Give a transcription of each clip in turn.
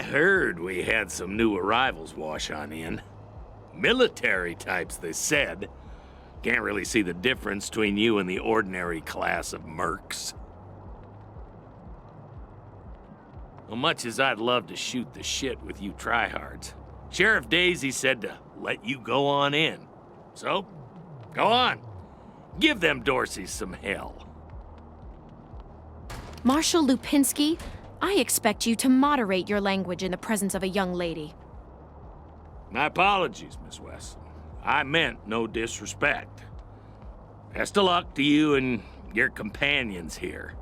heard we had some new arrivals wash on in. Military types, they said. Can't really see the difference between you and the ordinary class of mercs. Well, much as I'd love to shoot the shit with you tryhards, Sheriff Daisy said to let you go on in. So, go on. Give them Dorseys some hell. Marshal Lupinski, I expect you to moderate your language in the presence of a young lady. My apologies, Miss Wesson. I meant no disrespect. Best of luck to you and your companions here.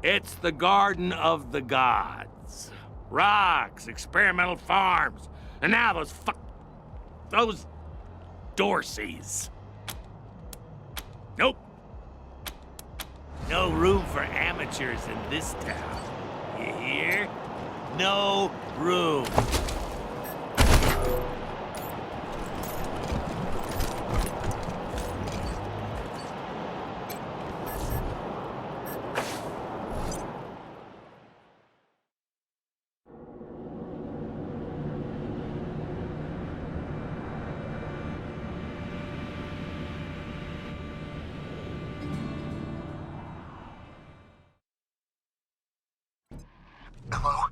It's the Garden of the Gods. Rocks, experimental farms, and now those Dorseys. Nope. No room for amateurs in this town. You hear? No room. Hello?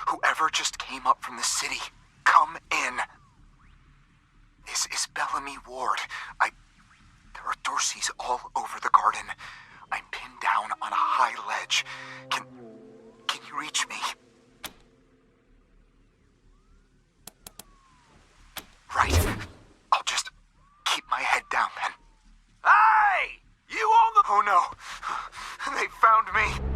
Whoever just came up from the city, come in. This is Bellamy Ward. There are Dorseys all over the garden. I'm pinned down on a high ledge. Can you reach me? Right. I'll just keep my head down then. Hey! You on the... Oh no. They found me.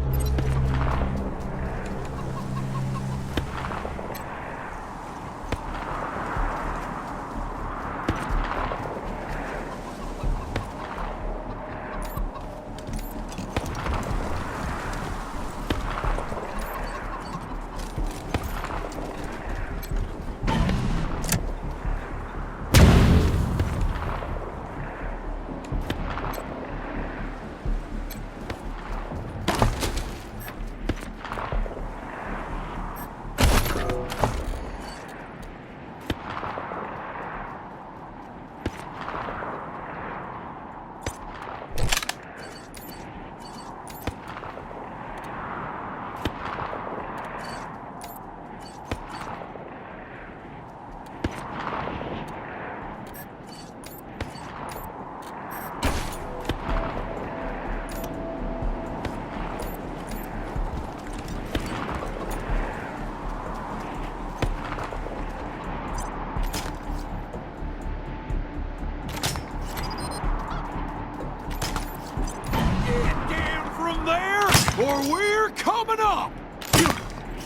Or we're coming up!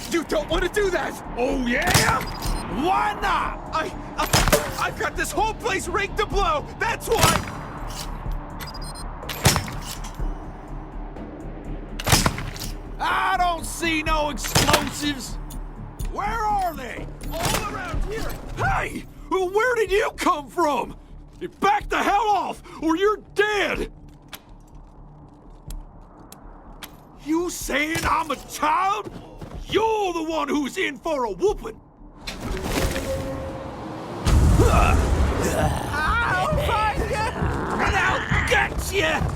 You don't want to do that! Oh, yeah? Why not? I've got this whole place rigged to blow! That's why! I don't see no explosives! Where are they? All around here! Hey! Where did you come from? Back the hell off, or you're dead! You saying I'm a child? You're the one who's in for a whooping! I'll find you! And I'll get you!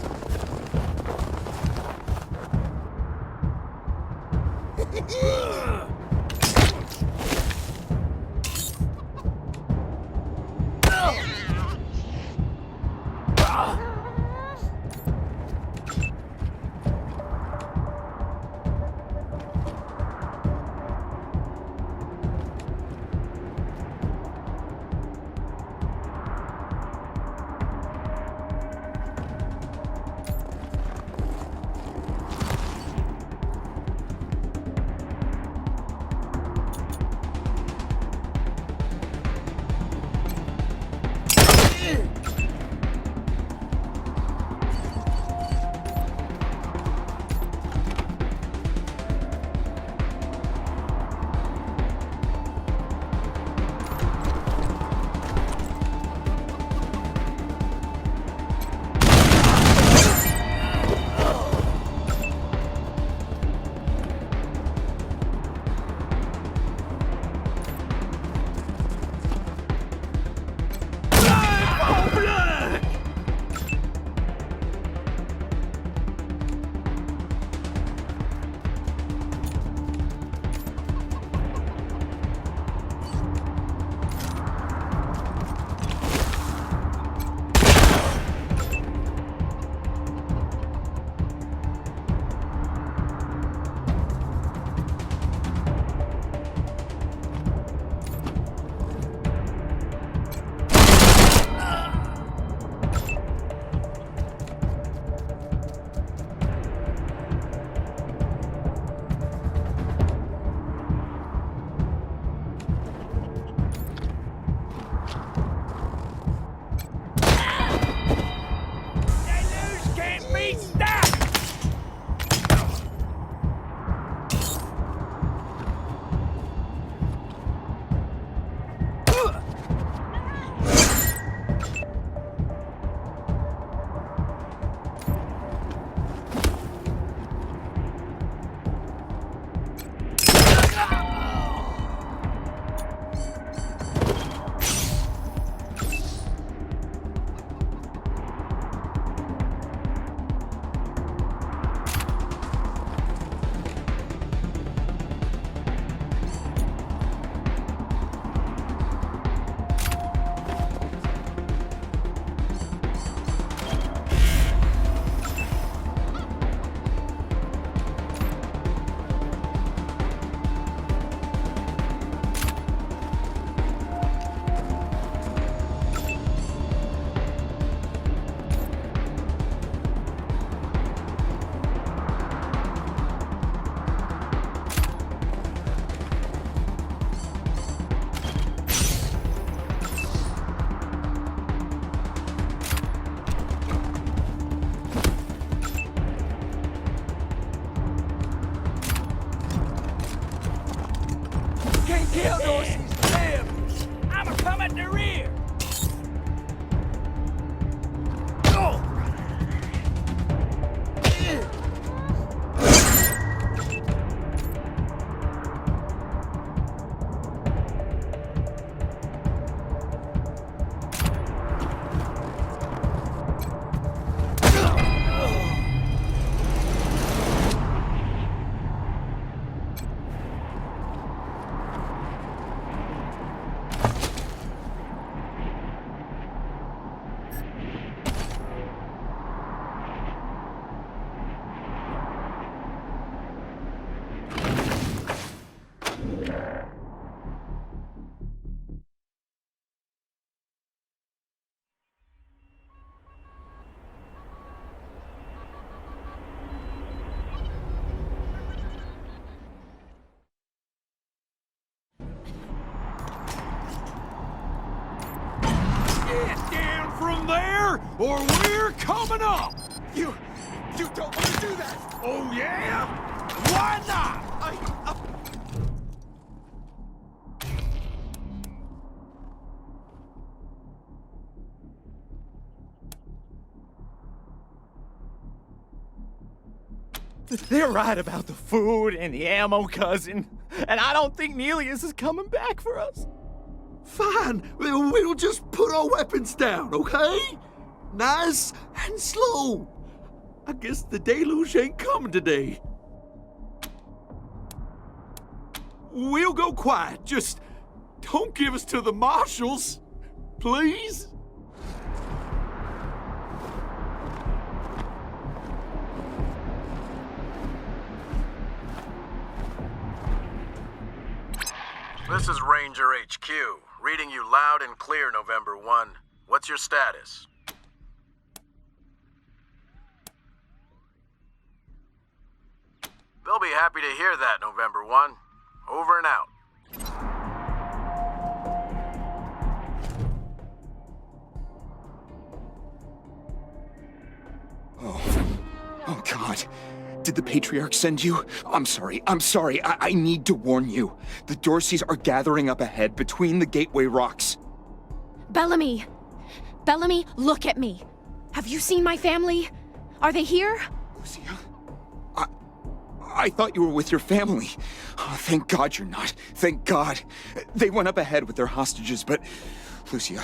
Kill Dorseys, live! I'ma come at the rear! Get down from there, or we're coming up! You don't want to do that! Oh, yeah? Why not? They're right about the food and the ammo, cousin. And I don't think Nelius is coming back for us. Fine, we'll just put our weapons down, okay? Nice and slow. I guess the deluge ain't coming today. We'll go quiet, just don't give us to the marshals, please? This is Ranger HQ, reading you loud and clear, November 1. What's your status? They'll be happy to hear that, November 1. Over and out. Oh, God. Did the Patriarch send you? I'm sorry. I need to warn you. The Dorseys are gathering up ahead between the Gateway Rocks. Bellamy! Bellamy, look at me! Have you seen my family? Are they here? Lucia? I thought you were with your family. Oh, thank God you're not. Thank God. They went up ahead with their hostages, but... Lucia,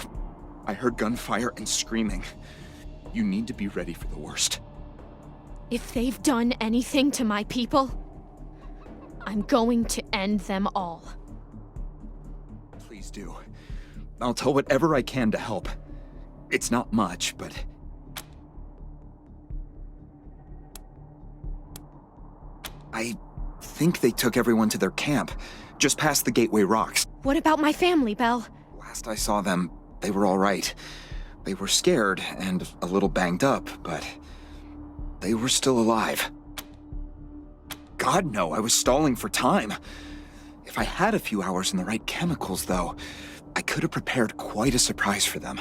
I heard gunfire and screaming. You need to be ready for the worst. If they've done anything to my people, I'm going to end them all. Please do. I'll tell whatever I can to help. It's not much, but... I think they took everyone to their camp, just past the Gateway Rocks. What about my family, Belle? Last I saw them, they were all right. They were scared and a little banged up, but they were still alive. God, no, I was stalling for time. If I had a few hours and the right chemicals, though, I could have prepared quite a surprise for them.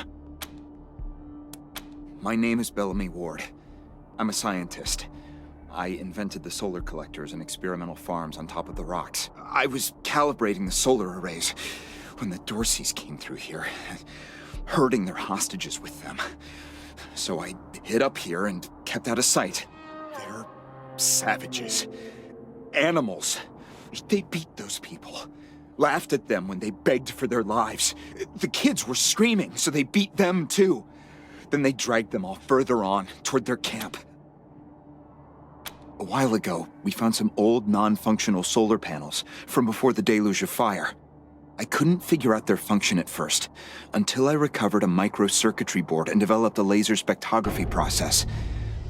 My name is Bellamy Ward. I'm a scientist. I invented the solar collectors and experimental farms on top of the rocks. I was calibrating the solar arrays when the Dorseys came through here, herding their hostages with them. So I hid up here and kept out of sight. They're savages. Animals. They beat those people. Laughed at them when they begged for their lives. The kids were screaming, so they beat them too. Then they dragged them all further on, toward their camp. A while ago, we found some old, non-functional solar panels from before the deluge of fire. I couldn't figure out their function at first, until I recovered a microcircuitry board and developed a laser spectrography process.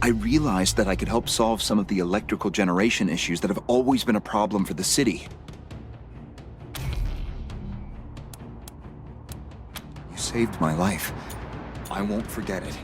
I realized that I could help solve some of the electrical generation issues that have always been a problem for the city. You saved my life. I won't forget it.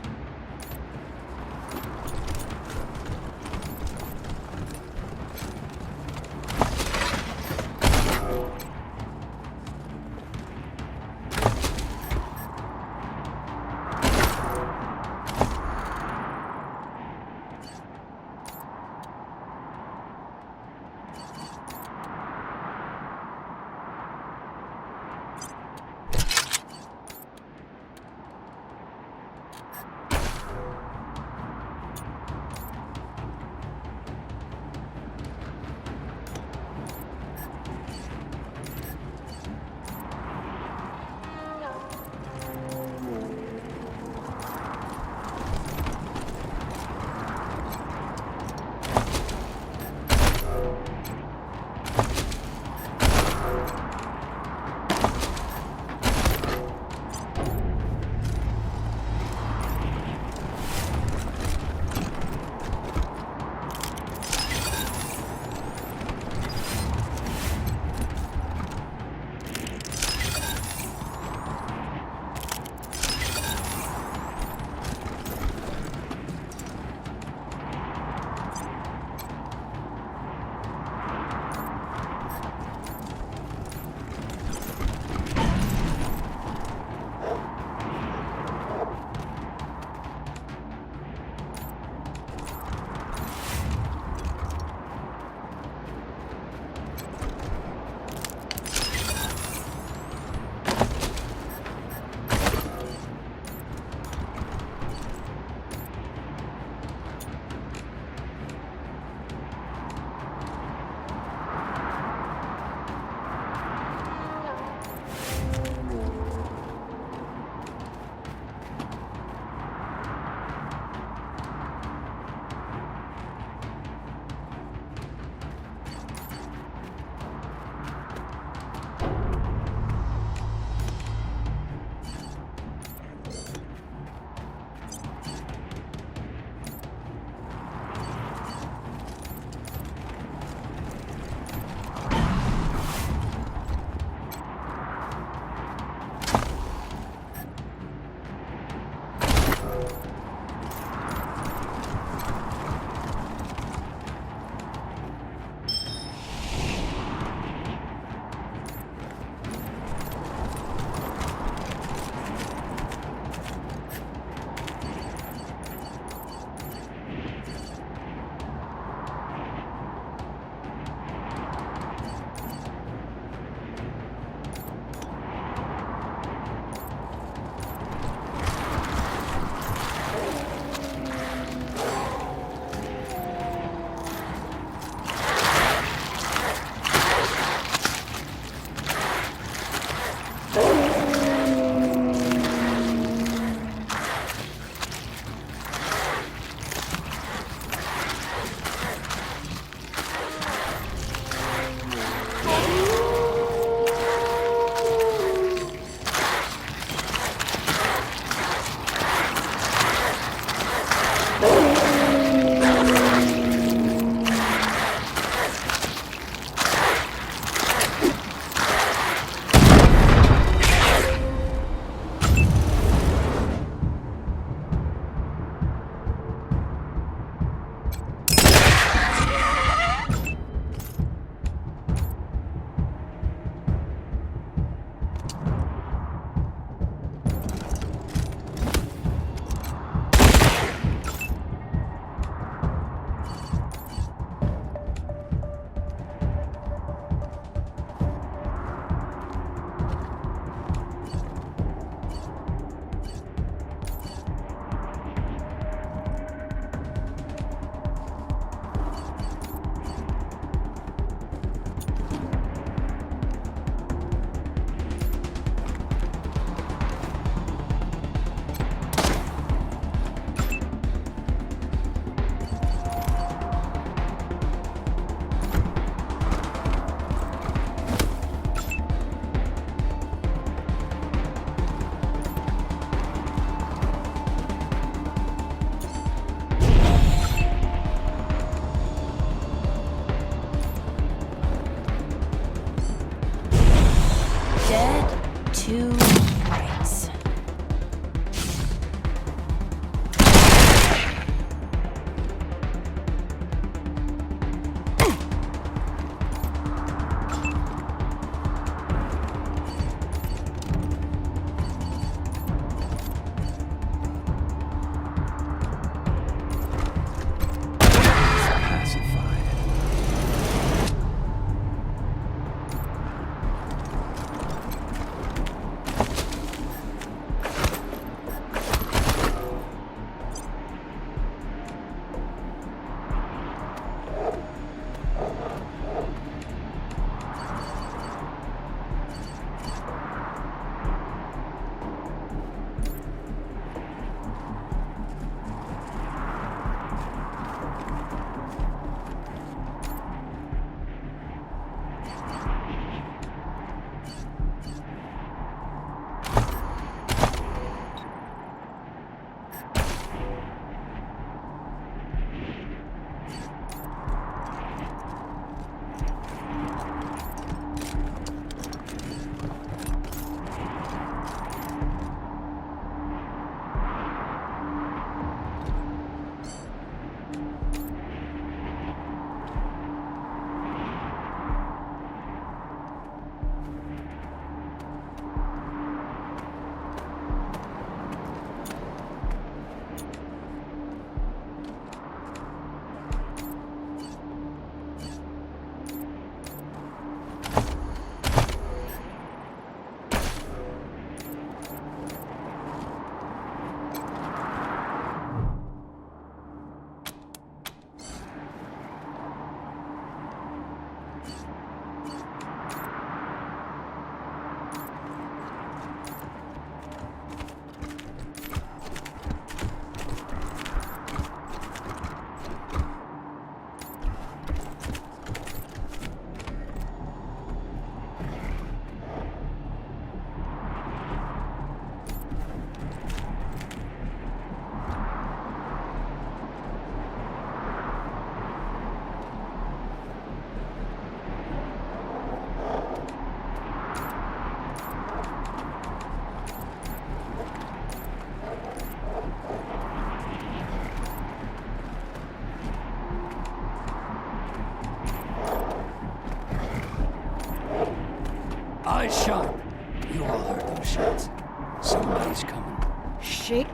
Jake.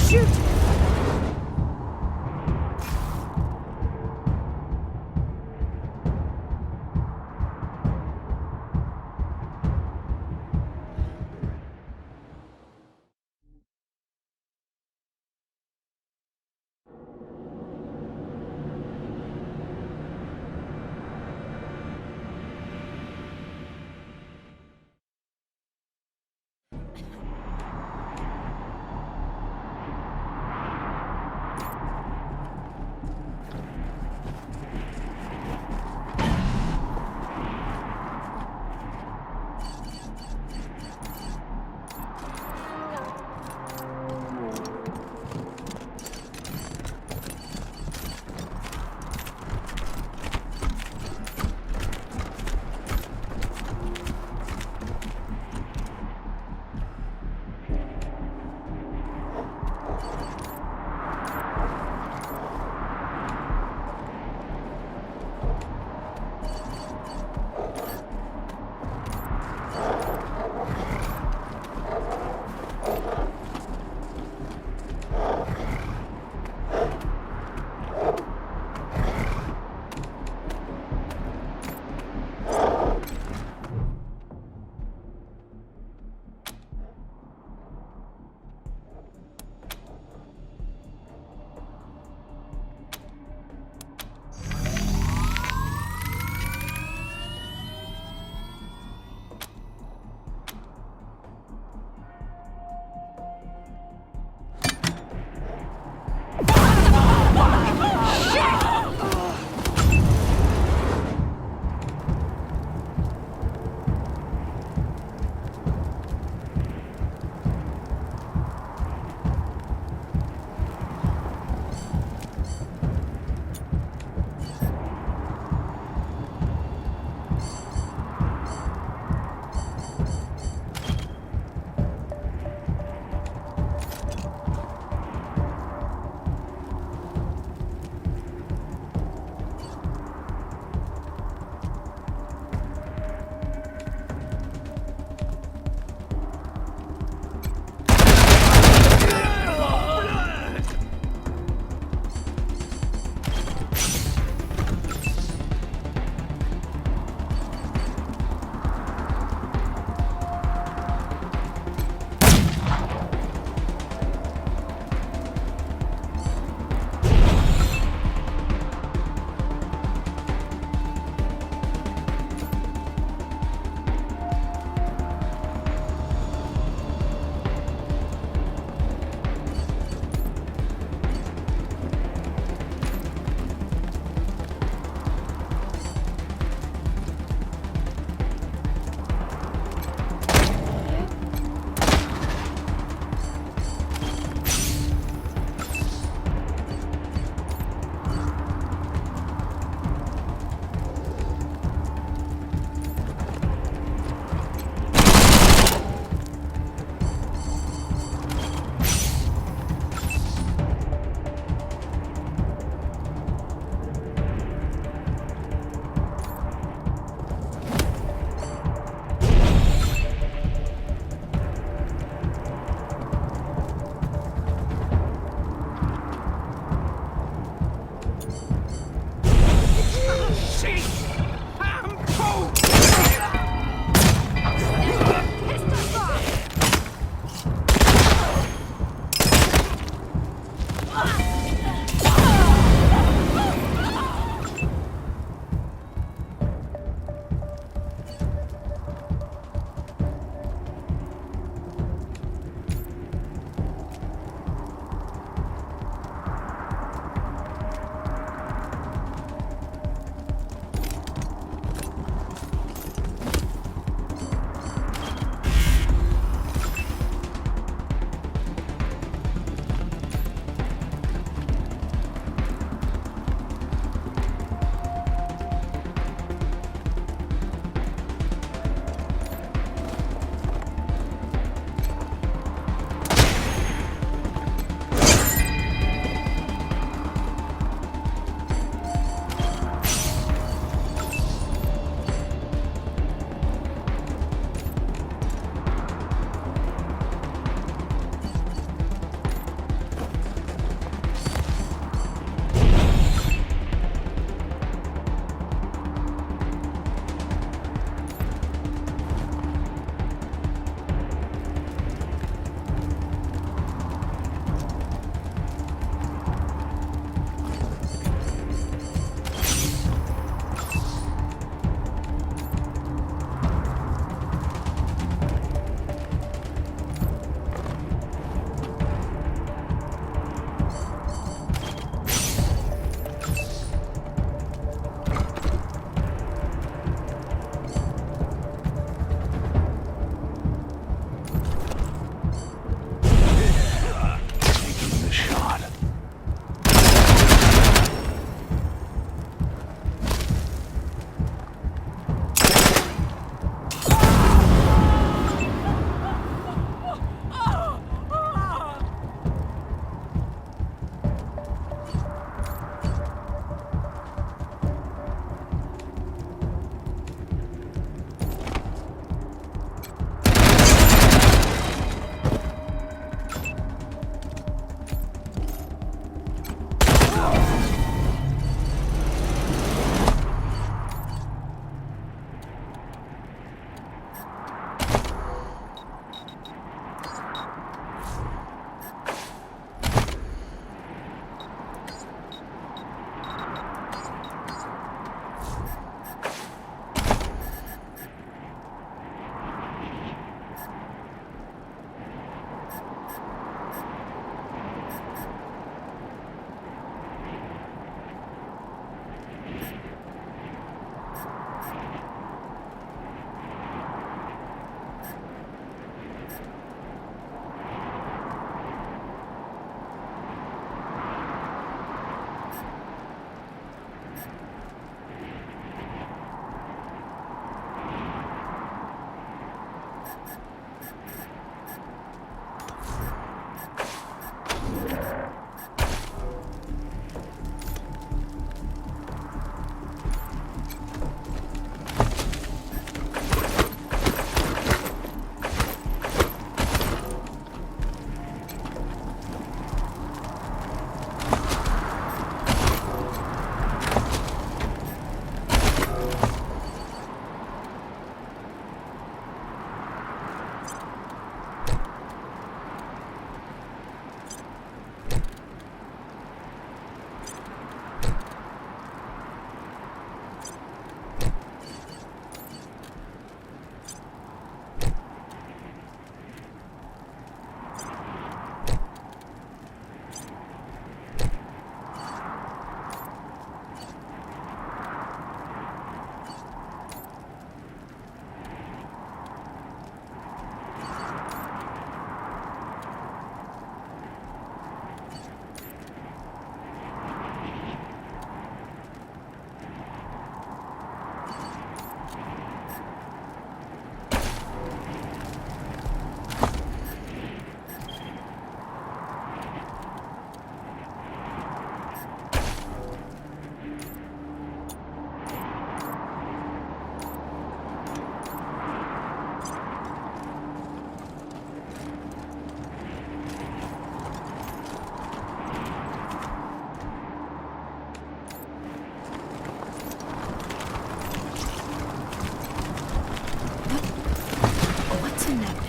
Shoot!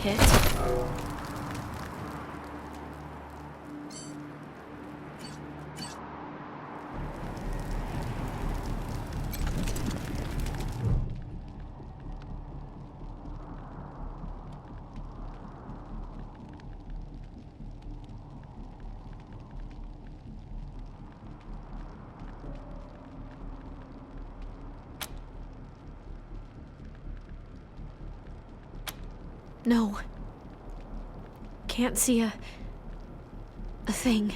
pit. No. Can't see a thing.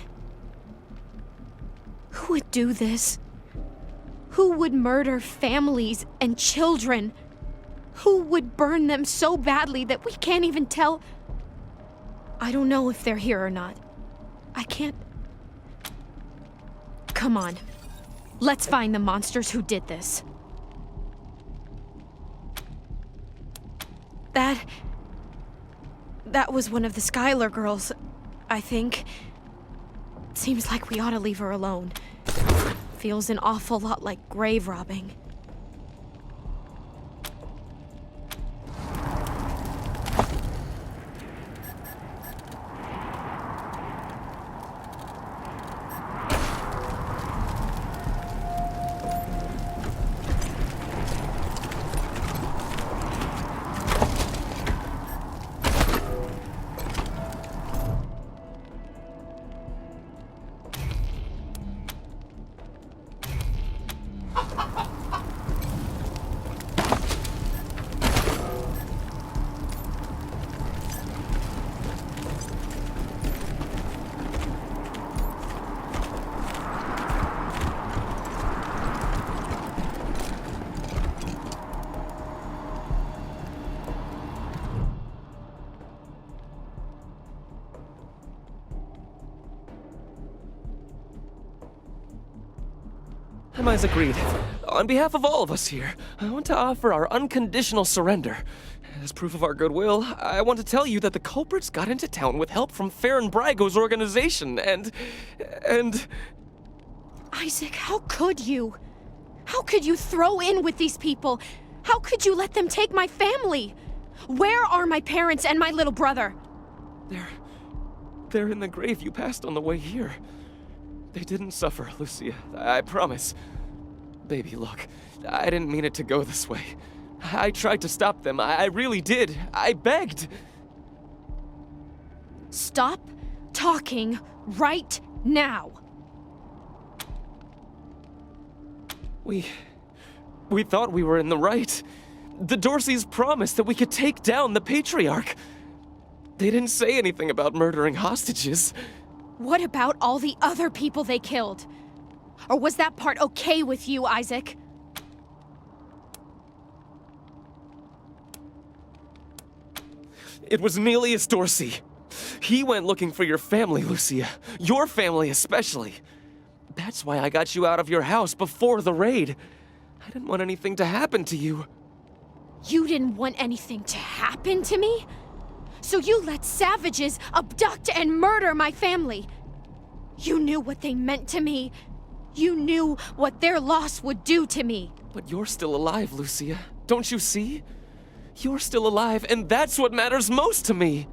Who would do this? Who would murder families and children? Who would burn them so badly that we can't even tell? I don't know if they're here or not. I can't... Come on. Let's find the monsters who did this. That was one of the Skylar girls, I think. Seems like we ought to leave her alone. Feels an awful lot like grave robbing. I'm Isaac Reed. On behalf of all of us here, I want to offer our unconditional surrender. As proof of our goodwill, I want to tell you that the culprits got into town with help from Farron Brygo's organization, and... Isaac, how could you? How could you throw in with these people? How could you let them take my family? Where are my parents and my little brother? They're in the grave you passed on the way here. They didn't suffer, Lucia. I promise. Baby, look. I didn't mean it to go this way. I tried to stop them. I really did. I begged. Stop talking right now. We thought we were in the right. The Dorseys promised that we could take down the Patriarch. They didn't say anything about murdering hostages. What about all the other people they killed? Or was that part okay with you, Isaac? It was Nelius Dorsey. He went looking for your family, Lucia. Your family especially. That's why I got you out of your house before the raid. I didn't want anything to happen to you. You didn't want anything to happen to me? So you let savages abduct and murder my family. You knew what they meant to me. You knew what their loss would do to me. But you're still alive, Lucia. Don't you see? You're still alive, and that's what matters most to me.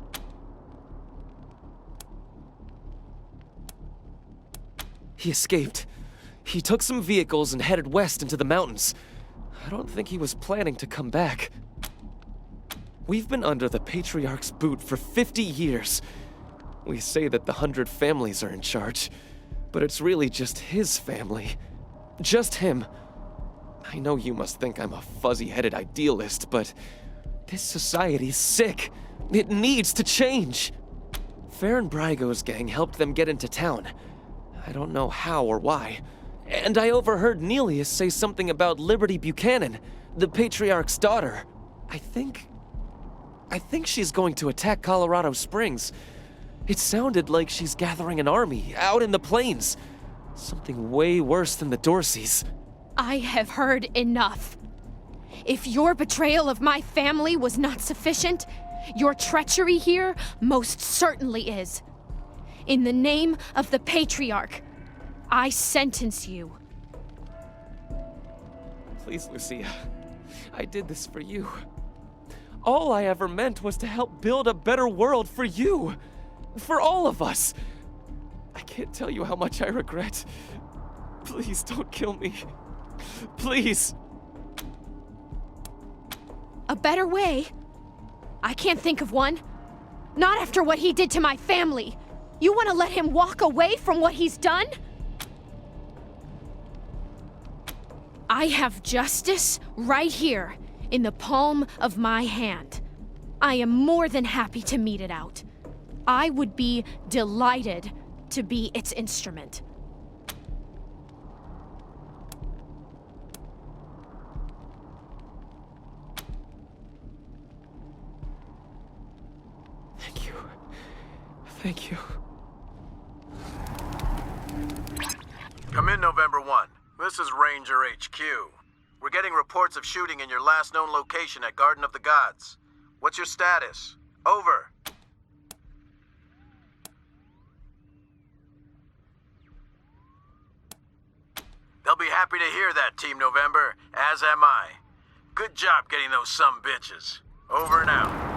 He escaped. He took some vehicles and headed west into the mountains. I don't think he was planning to come back. We've been under the Patriarch's boot for 50 years. We say that the 100 families are in charge, but it's really just his family. Just him. I know you must think I'm a fuzzy-headed idealist, but this society's sick. It needs to change. Farron Brygo's gang helped them get into town. I don't know how or why. And I overheard Nelius say something about Liberty Buchanan, the Patriarch's daughter. I think she's going to attack Colorado Springs. It sounded like she's gathering an army out in the plains. Something way worse than the Dorseys. I have heard enough. If your betrayal of my family was not sufficient, your treachery here most certainly is. In the name of the Patriarch, I sentence you. Please, Lucia. I did this for you. All I ever meant was to help build a better world for you. For all of us. I can't tell you how much I regret. Please don't kill me. Please. A better way? I can't think of one. Not after what he did to my family. You want to let him walk away from what he's done? I have justice right here in the palm of my hand. I am more than happy to mete it out. I would be delighted to be its instrument. Thank you. Thank you. Come in, November 1. This is Ranger HQ. We're getting reports of shooting in your last known location at Garden of the Gods. What's your status? Over. They'll be happy to hear that, Team November, as am I. Good job getting those sumbitches. Over and out.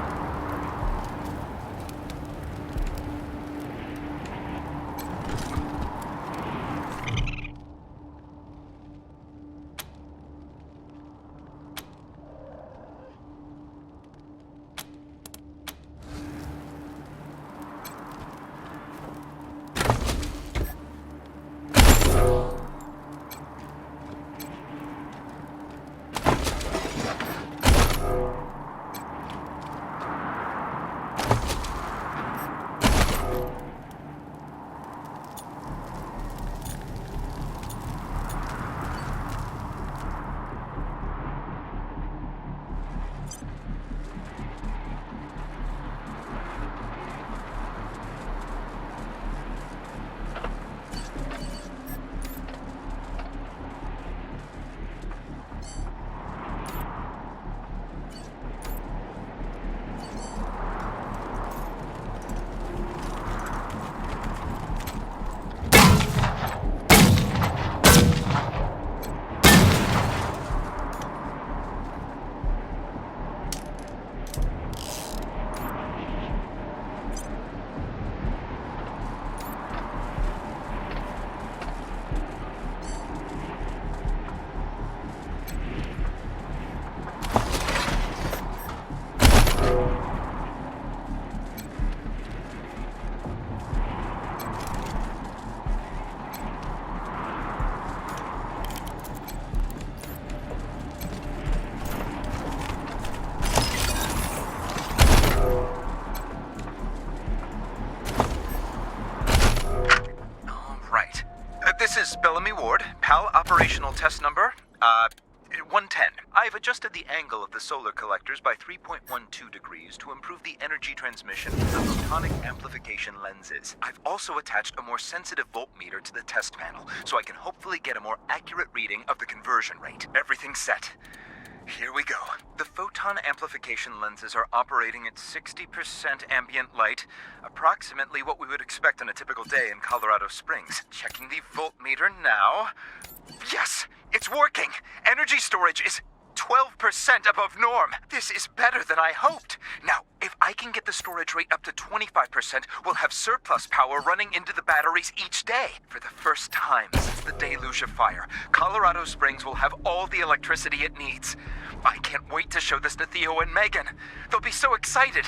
This is Bellamy Ward, PAL operational test number, 110. I've adjusted the angle of the solar collectors by 3.12 degrees to improve the energy transmission of the photonic amplification lenses. I've also attached a more sensitive voltmeter to the test panel, so I can hopefully get a more accurate reading of the conversion rate. Everything's set. Here we go. The photon amplification lenses are operating at 60% ambient light, approximately what we would expect on a typical day in Colorado Springs. Checking the voltmeter now. Yes, it's working. Energy storage is 12% above norm. This is better than I hoped. Now, if I can get the storage rate up to 25%, we'll have surplus power running into the batteries each day. For the first time since the deluge of fire, Colorado Springs will have all the electricity it needs. I can't wait to show this to Theo and Megan. They'll be so excited.